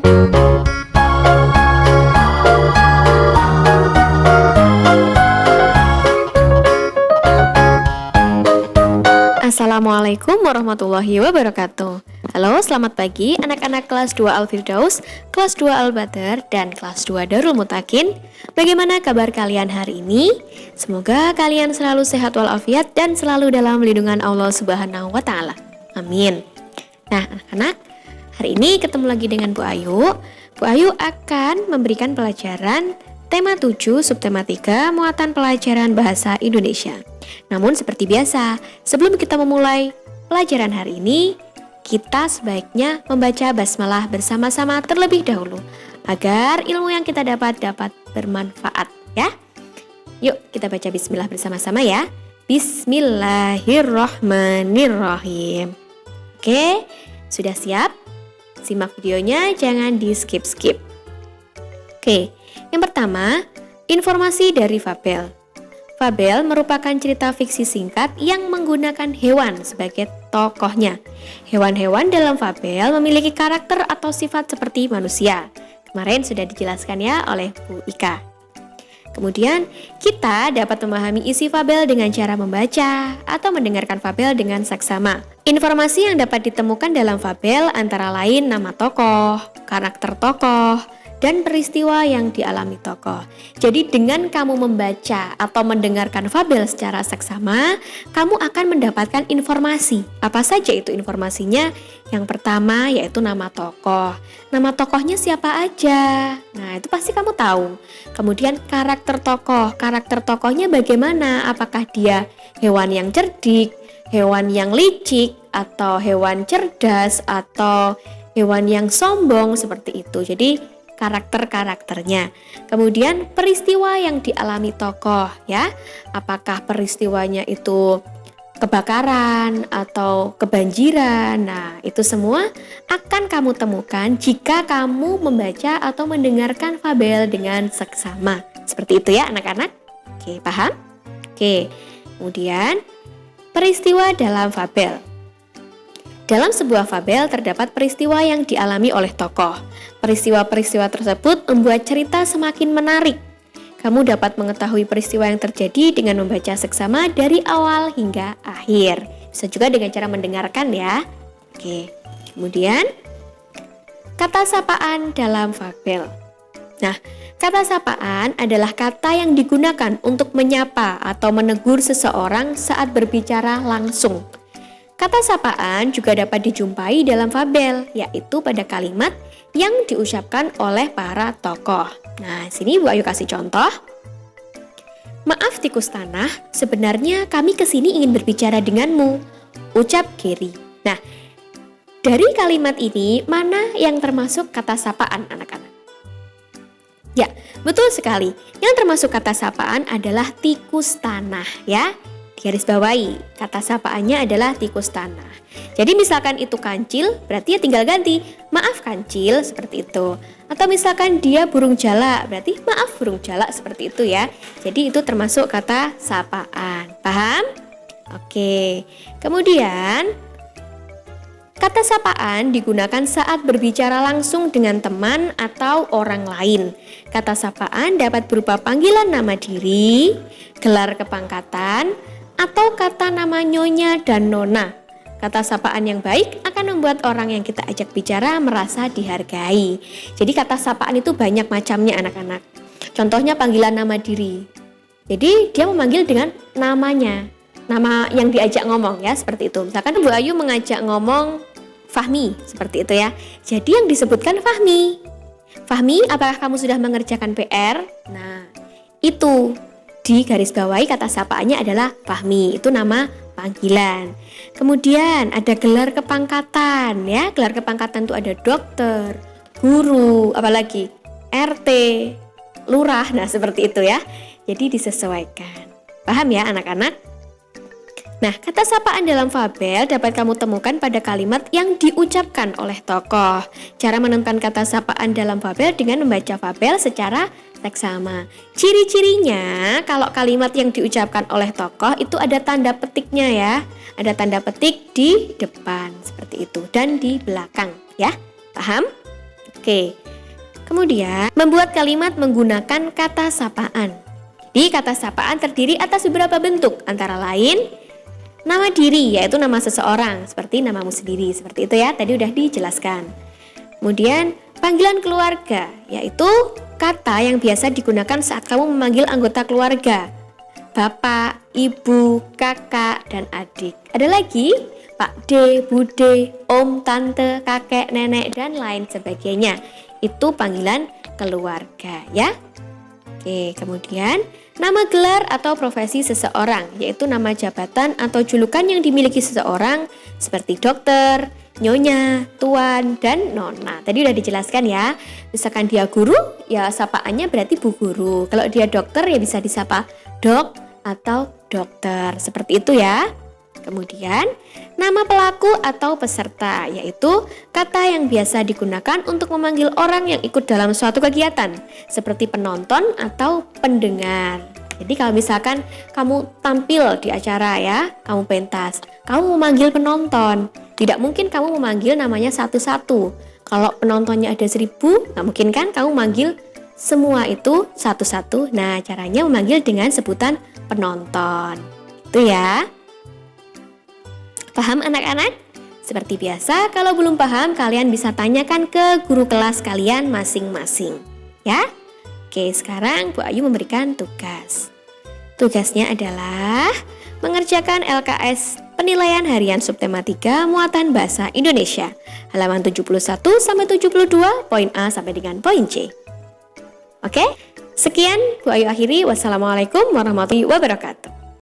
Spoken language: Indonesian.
Assalamualaikum warahmatullahi wabarakatuh. Halo, selamat pagi anak-anak kelas 2 Al-Firdaus, kelas 2 Al-Badr, dan kelas 2 Darul Mutakin. Bagaimana kabar kalian hari ini? Semoga kalian selalu sehat walafiat dan selalu dalam lindungan Allah Subhanahu wa Ta'ala. Amin. Nah, anak-anak, hari ini ketemu lagi dengan Bu Ayu. Bu Ayu akan memberikan pelajaran tema 7, subtema 3, muatan pelajaran bahasa Indonesia. Namun seperti biasa, sebelum kita memulai pelajaran hari ini, kita sebaiknya membaca basmalah bersama-sama terlebih dahulu agar ilmu yang kita dapat bermanfaat, ya. Yuk kita baca bismillah bersama-sama ya. Bismillahirrahmanirrahim. Oke, sudah siap? Simak videonya, jangan di skip-skip. Oke, yang pertama, informasi dari fabel. Fabel merupakan cerita fiksi singkat yang menggunakan hewan sebagai tokohnya. Hewan-hewan dalam fabel memiliki karakter atau sifat seperti manusia. Kemarin sudah dijelaskan ya oleh Bu Ika. Kemudian, kita dapat memahami isi fabel dengan cara membaca atau mendengarkan fabel dengan saksama. Informasi yang dapat ditemukan dalam fabel antara lain nama tokoh, karakter tokoh, dan peristiwa yang dialami tokoh. Jadi dengan kamu membaca atau mendengarkan fabel secara seksama, kamu akan mendapatkan informasi. Apa saja itu informasinya? Yang pertama yaitu nama tokoh. Nama tokohnya siapa aja? Nah, itu pasti kamu tahu. Kemudian karakter tokoh. Karakter tokohnya bagaimana? Apakah dia hewan yang cerdik, hewan yang licik, atau hewan cerdas, atau hewan yang sombong, seperti itu. Jadi karakter-karakternya. Kemudian peristiwa yang dialami tokoh, ya. Apakah peristiwanya itu kebakaran atau kebanjiran? Nah, itu semua akan kamu temukan jika kamu membaca atau mendengarkan fabel dengan seksama. Seperti itu ya anak-anak. Oke, paham? Oke. Kemudian peristiwa dalam fabel. Dalam sebuah fabel terdapat peristiwa yang dialami oleh tokoh. Peristiwa-peristiwa tersebut membuat cerita semakin menarik. Kamu dapat mengetahui peristiwa yang terjadi dengan membaca seksama dari awal hingga akhir. Bisa juga dengan cara mendengarkan ya. Oke. Kemudian kata sapaan dalam fabel. Nah, kata sapaan adalah kata yang digunakan untuk menyapa atau menegur seseorang saat berbicara langsung. Kata sapaan juga dapat dijumpai dalam fabel, yaitu pada kalimat yang diucapkan oleh para tokoh. Nah, sini Bu Ayu kasih contoh. Maaf tikus tanah, sebenarnya kami kesini ingin berbicara denganmu, ucap Geri. Nah, dari kalimat ini, mana yang termasuk kata sapaan anak-anak? Ya, betul sekali. Yang termasuk kata sapaan adalah tikus tanah, ya. Garis bawahi, kata sapaannya adalah tikus tanah. Jadi misalkan itu kancil, berarti ya tinggal ganti maaf kancil, seperti itu. Atau misalkan dia burung jalak, berarti maaf burung jalak, seperti itu ya. Jadi itu termasuk kata sapaan. Paham? Oke. Kemudian kata sapaan digunakan saat berbicara langsung dengan teman atau orang lain. Kata sapaan dapat berupa panggilan nama diri, gelar kepangkatan, atau kata nama nyonya dan nona. Kata sapaan yang baik akan membuat orang yang kita ajak bicara merasa dihargai. Jadi kata sapaan itu banyak macamnya anak-anak. Contohnya panggilan nama diri. Jadi dia memanggil dengan namanya, nama yang diajak ngomong ya, seperti itu. Misalkan Bu Ayu mengajak ngomong Fahmi, seperti itu ya. Jadi yang disebutkan Fahmi. Fahmi, apakah kamu sudah mengerjakan PR? Nah, itu di garis bawahi kata sapaannya adalah Fahmi, itu nama panggilan. Kemudian ada gelar kepangkatan ya. Gelar kepangkatan itu ada dokter, guru, apalagi RT, lurah. Nah, seperti itu ya. Jadi disesuaikan. Paham ya anak-anak? Nah, kata sapaan dalam fabel dapat kamu temukan pada kalimat yang diucapkan oleh tokoh. Cara menemukan kata sapaan dalam fabel dengan membaca fabel secara seksama. Ciri-cirinya kalau kalimat yang diucapkan oleh tokoh itu ada tanda petiknya ya. Ada tanda petik di depan seperti itu dan di belakang ya. Paham? Oke. Kemudian, membuat kalimat menggunakan kata sapaan. Jadi, kata sapaan terdiri atas beberapa bentuk, antara lain nama diri, yaitu nama seseorang, seperti namamu sendiri, seperti itu ya, tadi udah dijelaskan. Kemudian, panggilan keluarga, yaitu kata yang biasa digunakan saat kamu memanggil anggota keluarga. Bapak, ibu, kakak, dan adik. Ada lagi Pak D, Bude, Om, Tante, kakek, nenek, dan lain sebagainya. Itu panggilan keluarga ya. Oke, kemudian nama gelar atau profesi seseorang, yaitu nama jabatan atau julukan yang dimiliki seseorang seperti dokter, nyonya, tuan, dan nona. Tadi udah dijelaskan ya. Misalkan dia guru, ya sapaannya berarti bu guru. Kalau dia dokter ya bisa disapa dok atau dokter. Seperti itu ya. Kemudian, nama pelaku atau peserta, yaitu kata yang biasa digunakan untuk memanggil orang yang ikut dalam suatu kegiatan, seperti penonton atau pendengar. Jadi kalau misalkan kamu tampil di acara ya, kamu pentas, kamu memanggil penonton, tidak mungkin kamu memanggil namanya satu-satu. Kalau penontonnya ada 1000, nggak mungkin kan kamu manggil semua itu satu-satu. Nah, caranya memanggil dengan sebutan penonton. Itu ya. Paham anak-anak? Seperti biasa, kalau belum paham, kalian bisa tanyakan ke guru kelas kalian masing-masing. Ya? Oke, sekarang Bu Ayu memberikan tugas. Tugasnya adalah mengerjakan LKS Penilaian Harian Subtema 3 Muatan Bahasa Indonesia. Halaman 71-72, poin A sampai dengan poin C. Oke? Sekian, Bu Ayu akhiri. Wassalamualaikum warahmatullahi wabarakatuh.